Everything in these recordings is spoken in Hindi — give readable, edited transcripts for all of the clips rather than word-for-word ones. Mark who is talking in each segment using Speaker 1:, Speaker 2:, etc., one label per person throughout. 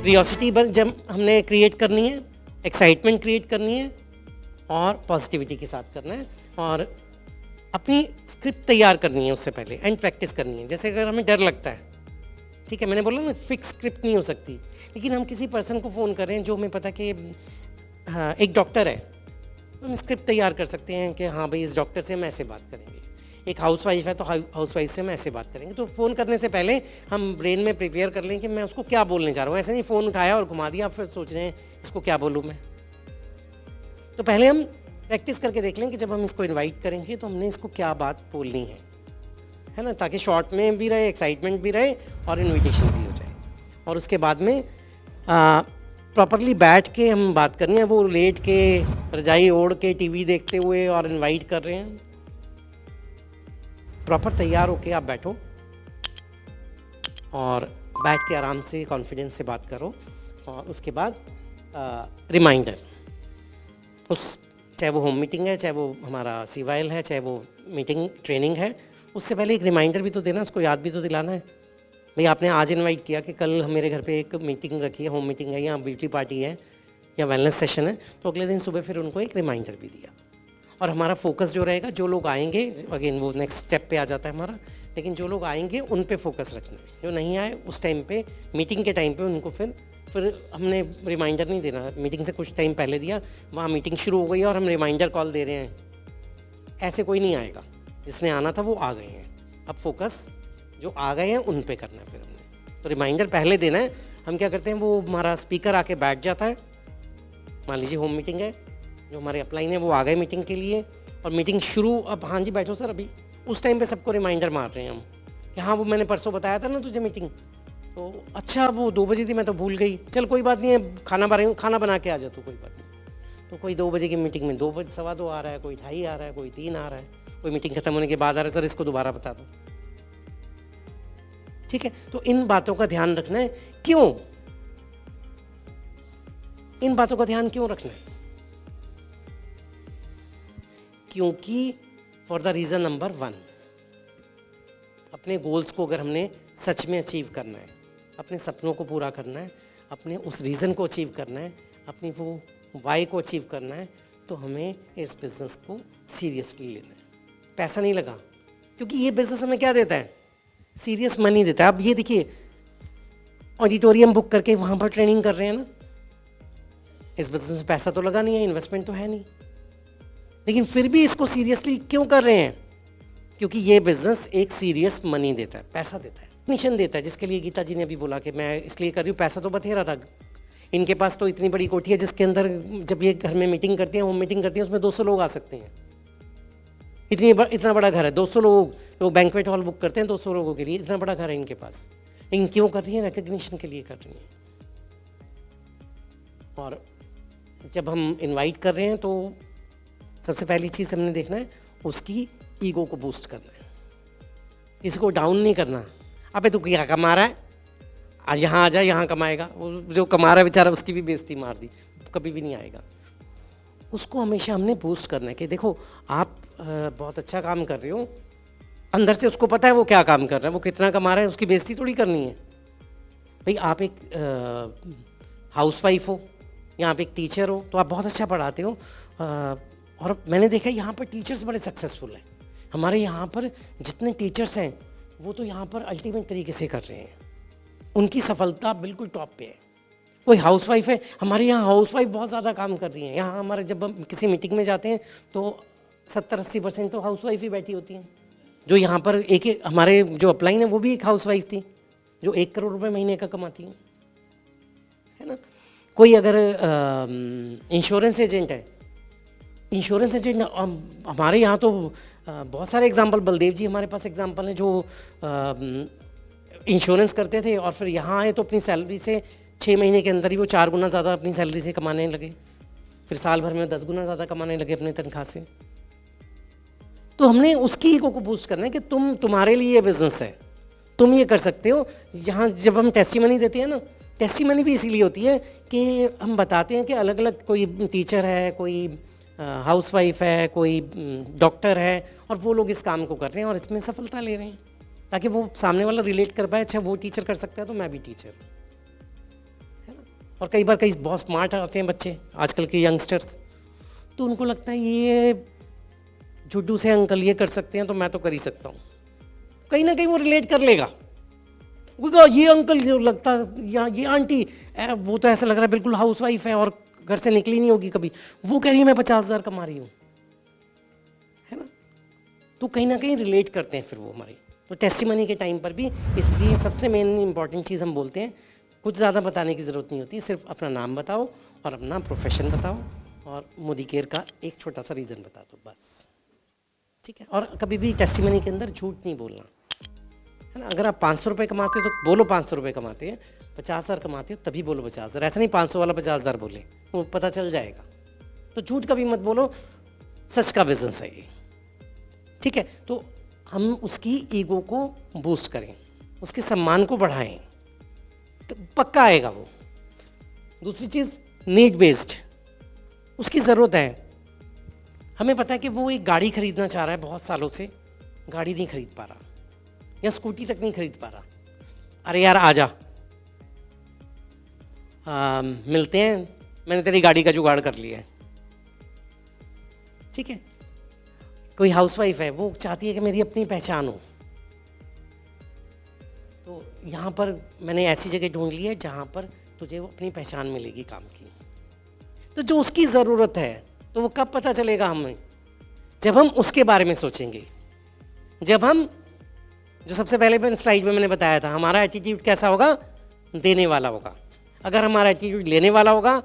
Speaker 1: क्यूरियोसिटी जब हमने क्रिएट करनी है, एक्साइटमेंट क्रिएट करनी है और पॉजिटिविटी के साथ करना है, और अपनी स्क्रिप्ट तैयार करनी है उससे पहले एंड प्रैक्टिस करनी है। जैसे अगर हमें डर लगता है, ठीक है, मैंने बोला ना फिक्स स्क्रिप्ट नहीं हो सकती, लेकिन हम किसी पर्सन को फ़ोन कर रहे हैं जो हमें पता कि हाँ एक डॉक्टर है, तो हम स्क्रिप्ट तैयार कर सकते हैं कि हाँ भाई इस डॉक्टर से हम ऐसे बात करेंगे। एक हाउसवाइफ है तो हाउसवाइफ से हम ऐसे बात करेंगे। तो फ़ोन करने से पहले हम ब्रेन में प्रिपेयर कर लें कि मैं उसको क्या बोलने जा रहा हूँ। ऐसे नहीं फ़ोन उठाया और घुमा दिया फिर सोच रहे हैं इसको क्या बोलूँ मैं। तो पहले हम प्रैक्टिस करके देख लें कि जब हम इसको इनवाइट करेंगे तो हमने इसको क्या बात बोलनी है ना, ताकि शॉर्ट में भी रहे, एक्साइटमेंट भी रहे और इनविटेशन भी हो जाए। और उसके बाद में प्रॉपरली बैठ के हम बात करनी है, वो लेट के रजाई ओढ़ के टीवी देखते हुए और इनवाइट कर रहे हैं। प्रॉपर तैयार होके आप बैठो और बैठ के आराम से कॉन्फिडेंस से बात करो। और उसके बाद रिमाइंडर, उस चाहे वो होम मीटिंग है, चाहे वो हमारा सीवाइल है, चाहे वो मीटिंग ट्रेनिंग है, उससे पहले एक रिमाइंडर भी तो देना, उसको याद भी तो दिलाना है। भाई आपने आज इनवाइट किया कि कल मेरे घर पे एक मीटिंग रखी है, होम मीटिंग है या ब्यूटी पार्टी है या वेलनेस सेशन है, तो अगले दिन सुबह फिर उनको एक रिमाइंडर भी दिया। और हमारा फोकस जो रहेगा, जो लोग आएंगे, अगेन वो नेक्स्ट स्टेप पे आ जाता है हमारा, लेकिन जो लोग आएंगे उन पे फोकस रखना है। जो नहीं आए उस टाइम पे, मीटिंग के टाइम पे उनको फिर हमने रिमाइंडर नहीं देना। मीटिंग से कुछ टाइम पहले दिया, वहाँ मीटिंग शुरू हो गई और हम रिमाइंडर कॉल दे रहे हैं, ऐसे कोई नहीं आएगा। जिसने आना था वो आ गए हैं, अब फोकस जो आ गए हैं उन पे करना है फिर हमने। तो रिमाइंडर पहले देना है। हम क्या करते हैं, वो हमारा स्पीकर आके बैठ जाता है, मान लीजिए होम मीटिंग है, जो हमारे अपलाइन है वो आ गए मीटिंग के लिए और मीटिंग शुरू, अब हाँ जी बैठो सर अभी, उस टाइम पे सबको रिमाइंडर मार रहे हैं हम कि हाँ वो मैंने परसों बताया था ना तुझे मीटिंग, तो अच्छा वो 2 बजे थी, मैं तो भूल गई, चल कोई बात नहीं है, खाना बना के आ जा, तो कोई बात नहीं। तो कोई 2 बजे की मीटिंग में 2 बजे 2:15 आ रहा है, कोई 2:30 आ रहा है, कोई 3 आ रहा है, कोई मीटिंग खत्म होने के बाद आ रहा है, सर इसको दोबारा बता दो। ठीक है, तो इन बातों का ध्यान रखना है। क्यों इन बातों का ध्यान क्यों रखना है? क्योंकि फॉर द रीज़न नंबर 1, अपने गोल्स को अगर हमने सच में अचीव करना है, अपने सपनों को पूरा करना है, अपने उस रीज़न को अचीव करना है, अपनी वो वाई को अचीव करना है, तो हमें इस बिज़नेस को सीरियसली लेना है। पैसा नहीं लगा, क्योंकि ये बिज़नेस हमें क्या देता है, सीरियस मनी देता है। अब ये देखिए, ऑडिटोरियम बुक करके वहाँ पर ट्रेनिंग कर रहे हैं ना, इस बिज़नेस में पैसा तो लगा नहीं है, इन्वेस्टमेंट तो है नहीं, लेकिन फिर भी इसको सीरियसली क्यों कर रहे हैं? क्योंकि ये बिज़नेस एक सीरियस मनी देता है, पैसा देता है, मिशन देता है, जिसके लिए गीता जी ने भी बोला कि मैं इसलिए कर रही हूँ, पैसा तो बथेरा था। इनके पास तो इतनी बड़ी कोठी है जिसके अंदर जब ये घर में मीटिंग करती हैं, होम मीटिंग करती हैं, उसमें 200 लोग आ सकते हैं। इतना बड़ा घर है, 200 लोग बैंक्वेट हॉल बुक करते हैं 200 लोगों के लिए, इतना बड़ा घर है इनके पास। लेकिन क्यों कर रही है? रिकग्निशन के लिए कर रही हैं। और जब हम इनवाइट कर रहे हैं तो सबसे पहली चीज़ हमने देखना है, उसकी ईगो को बूस्ट करना है, इसको डाउन नहीं करना। अबे तू क्या कमा रहा है, आज यहाँ आ जाए, यहाँ कमाएगा। वो जो कमा रहा है बेचारा, उसकी भी बेइज्जती मार दी, कभी भी नहीं आएगा। उसको हमेशा हमने बूस्ट करना है कि देखो आप बहुत अच्छा काम कर रहे हो, अंदर से उसको पता है वो क्या काम कर रहा है, वो कितना कमा रहा है, उसकी बेइज्जती थोड़ी करनी है। भाई आप एक हाउसवाइफ हो या आप एक टीचर हो, तो आप बहुत अच्छा पढ़ाते हो, और मैंने देखा यहाँ पर टीचर्स बड़े सक्सेसफुल हैं। हमारे यहाँ पर जितने टीचर्स हैं वो तो यहाँ पर अल्टीमेट तरीके से कर रहे हैं, उनकी सफलता बिल्कुल टॉप पे है। कोई हाउसवाइफ है, हमारे यहाँ हाउसवाइफ बहुत ज़्यादा काम कर रही हैं। यहाँ हमारे जब हम किसी मीटिंग में जाते हैं तो 70-80% तो हाउसवाइफ ही बैठी होती हैं। जो यहाँ पर एक हमारे जो अपलाइन है वो भी एक हाउसवाइफ थी, जो 1 करोड़ रुपये महीने का कमाती हैं, है ना। कोई अगर इंश्योरेंस एजेंट है, इंश्योरेंस एजेंट हमारे यहाँ तो बहुत सारे एग्जाम्पल, बलदेव जी हमारे पास एग्जाम्पल हैं जो इंश्योरेंस करते थे और फिर यहाँ आए तो अपनी सैलरी से 6 महीने के अंदर ही वो 4 गुना ज़्यादा अपनी सैलरी से कमाने लगे, फिर साल भर में 10 गुना ज़्यादा कमाने लगे अपनी तनख्वाह से। तो हमने उसकी ईगो को बूस्ट करना है कि तुम्हारे लिए ये बिज़नेस है, तुम ये कर सकते हो। यहाँ जब हम टेस्टिमनी देते हैं ना, टेस्टिमनी भी इसीलिए होती है कि हम बताते हैं कि अलग अलग, कोई टीचर है, कोई हाउसवाइफ है, कोई डॉक्टर है, और वो लोग इस काम को कर रहे हैं और इसमें सफलता ले रहे हैं, ताकि वो सामने वाला रिलेट कर पाए, अच्छा वो टीचर कर सकता है तो मैं भी टीचर, है ना। और कई बार कई बहुत स्मार्ट आते हैं बच्चे आजकल के यंगस्टर्स, तो उनको लगता है ये जुड्डू से अंकल ये कर सकते हैं तो मैं तो कर ही सकता हूँ। कहीं ना कहीं वो रिलेट कर लेगा, ये अंकल जो लगता या ये आंटी वो तो ऐसा लग रहा है बिल्कुल हाउसवाइफ है और घर से निकली नहीं होगी कभी, वो कह रही है मैं 50,000 कमा रही हूँ, है ना। तो कहीं ना कहीं रिलेट करते हैं फिर वो हमारे। तो टेस्टिमनी के टाइम पर भी इसलिए सबसे मेन इंपॉर्टेंट चीज़ हम बोलते हैं, कुछ ज़्यादा बताने की ज़रूरत नहीं होती, सिर्फ अपना नाम बताओ और अपना प्रोफेशन बताओ और मोदी केयर का एक छोटा सा रीज़न बता दो बस, ठीक है। और कभी भी टेस्टिमनी के अंदर झूठ नहीं बोलना, है ना। अगर आप 500 रुपये कमाते हो तो बोलो 500 रुपये कमाते हैं, 50,000 कमाते हो तभी बोलो 50,000, ऐसा नहीं 500 वाला 50,000 बोले, वो पता चल जाएगा। तो झूठ कभी मत बोलो, सच का बिजनेस है ये, ठीक है। तो हम उसकी ईगो को बूस्ट करें, उसके सम्मान को बढ़ाएं, तो पक्का आएगा वो। दूसरी चीज़ नीड बेस्ड, उसकी ज़रूरत है। हमें पता है कि वो एक गाड़ी खरीदना चाह रहा है, बहुत सालों से गाड़ी नहीं खरीद पा रहा या स्कूटी तक नहीं खरीद पा रहा। अरे यार आजा, मिलते हैं, मैंने तेरी गाड़ी का जुगाड़ कर लिया है, ठीक है। कोई हाउसवाइफ है, वो चाहती है कि मेरी अपनी पहचान हो, तो यहाँ पर मैंने ऐसी जगह ढूंढ ली है जहाँ पर तुझे वो अपनी पहचान मिलेगी काम की। तो जो उसकी ज़रूरत है तो वो कब पता चलेगा हमें, जब हम उसके बारे में सोचेंगे। जब हम, जो सबसे पहले मैंने स्लाइड में मैंने बताया था, हमारा एटीट्यूड कैसा होगा, देने वाला होगा। अगर हमारा एटीट्यूड लेने वाला होगा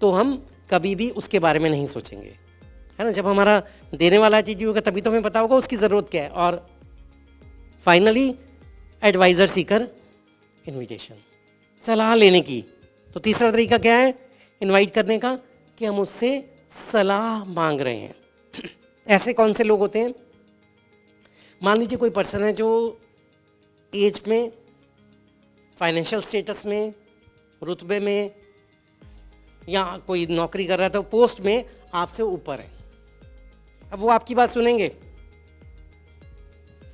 Speaker 1: तो हम कभी भी उसके बारे में नहीं सोचेंगे, है ना। जब हमारा देने वाला एटीट्यूड होगा तभी तो हमें पता होगा उसकी ज़रूरत क्या है। और फाइनली एडवाइज़र सीकर इनविटेशन, सलाह लेने की। तो तीसरा तरीका क्या है इनवाइट करने का, कि हम उससे सलाह मांग रहे हैं। ऐसे कौन से लोग होते हैं, मान लीजिए कोई पर्सन है जो एज में, फाइनेंशियल स्टेटस में, रुतबे में, या कोई नौकरी कर रहा है तो पोस्ट में आपसे ऊपर है। अब वो आपकी बात सुनेंगे।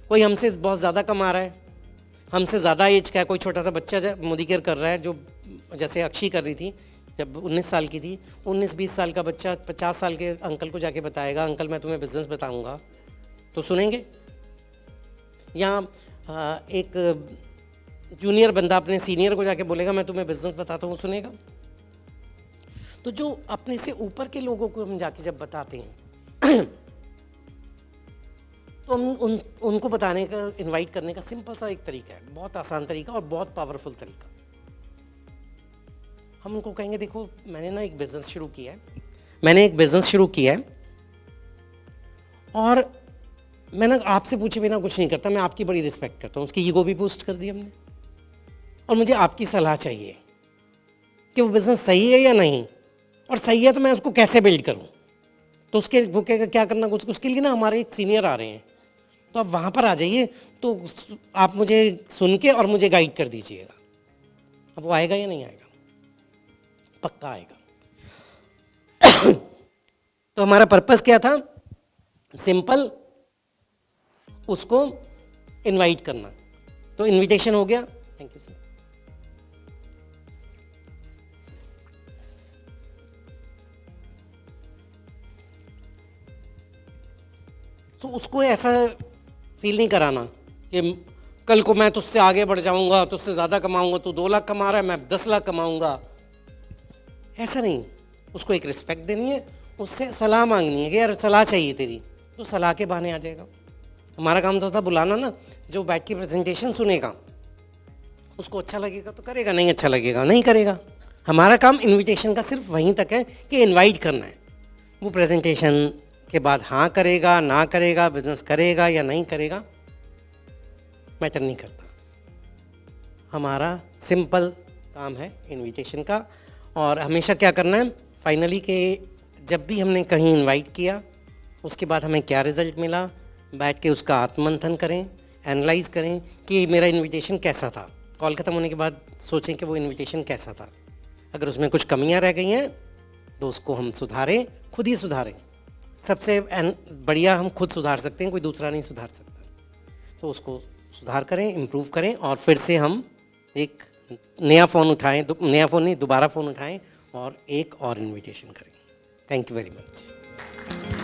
Speaker 1: कोई हमसे बहुत ज़्यादा कमा रहा है, हमसे ज़्यादा एज का है, कोई छोटा सा बच्चा मोदी केयर कर रहा है, जो जैसे अक्षी कर रही थी जब 19 साल की थी, 19-20 साल का बच्चा 50 साल के अंकल को जाके बताएगा अंकल मैं तुम्हें बिजनेस बताऊंगा, तो सुनेंगे। या एक जूनियर बंदा अपने सीनियर को जाके बोलेगा मैं तुम्हें बिजनेस बताता हूँ, सुनेगा। तो जो अपने से ऊपर के लोगों को हम जाके जब बताते हैं तो हम उनको बताने का, इनवाइट करने का सिंपल सा एक तरीका है, बहुत आसान तरीका और बहुत पावरफुल तरीका। हम उनको कहेंगे देखो मैंने ना एक बिज़नेस शुरू किया है, और मैं ना आपसे पूछे बिना कुछ नहीं करता, मैं आपकी बड़ी रिस्पेक्ट करता हूँ। उसकी ईगो भी बूस्ट कर दी हमने, और मुझे आपकी सलाह चाहिए कि वो बिज़नेस सही है या नहीं, और सही है तो मैं उसको कैसे बिल्ड करूँ। तो उसके वो क्या करना, उसके लिए ना हमारे एक सीनियर आ रहे हैं, तो आप वहाँ पर आ जाइए, तो आप मुझे सुन के और मुझे गाइड कर दीजिएगा। अब वो आएगा या नहीं आएगा, पक्का आएगा। तो हमारा पर्पस क्या था, सिंपल, उसको इनवाइट करना। तो इनविटेशन हो गया, थैंक यू सर। तो उसको ऐसा फील नहीं कराना कि कल को मैं तुझसे आगे बढ़ जाऊंगा, तुझसे ज़्यादा कमाऊंगा, तू 2 लाख कमा रहा है मैं 10 लाख कमाऊंगा, ऐसा नहीं। उसको एक रिस्पेक्ट देनी है, उससे सलाह मांगनी है कि यार सलाह चाहिए तेरी, तो सलाह के बहाने आ जाएगा। हमारा काम तो होता बुलाना ना, जो बैठ के प्रेजेंटेशन सुनेगा उसको अच्छा लगेगा तो करेगा, नहीं अच्छा लगेगा नहीं करेगा। हमारा काम इनविटेशन का सिर्फ वहीं तक है कि इनवाइट करना है। वो प्रेजेंटेशन के बाद हाँ करेगा ना करेगा, बिजनेस करेगा या नहीं करेगा, मैटर नहीं करता। हमारा सिंपल काम है इनविटेशन का। और हमेशा क्या करना है फाइनली, कि जब भी हमने कहीं इनवाइट किया उसके बाद हमें क्या रिज़ल्ट मिला, बैठ के उसका आत्ममंथन करें, एनालाइज करें कि मेरा इनविटेशन कैसा था। कॉल ख़त्म होने के बाद सोचें कि वो इनविटेशन कैसा था। अगर उसमें कुछ कमियां रह गई हैं तो उसको हम सुधारें, खुद ही सुधारें। सबसे बढ़िया हम खुद सुधार सकते हैं, कोई दूसरा नहीं सुधार सकता। तो उसको सुधार करें, इम्प्रूव करें, और फिर से हम एक नया फ़ोन उठाएं, नया फ़ोन नहीं, दोबारा फ़ोन उठाएं और एक और इनविटेशन करें। Thank you very much.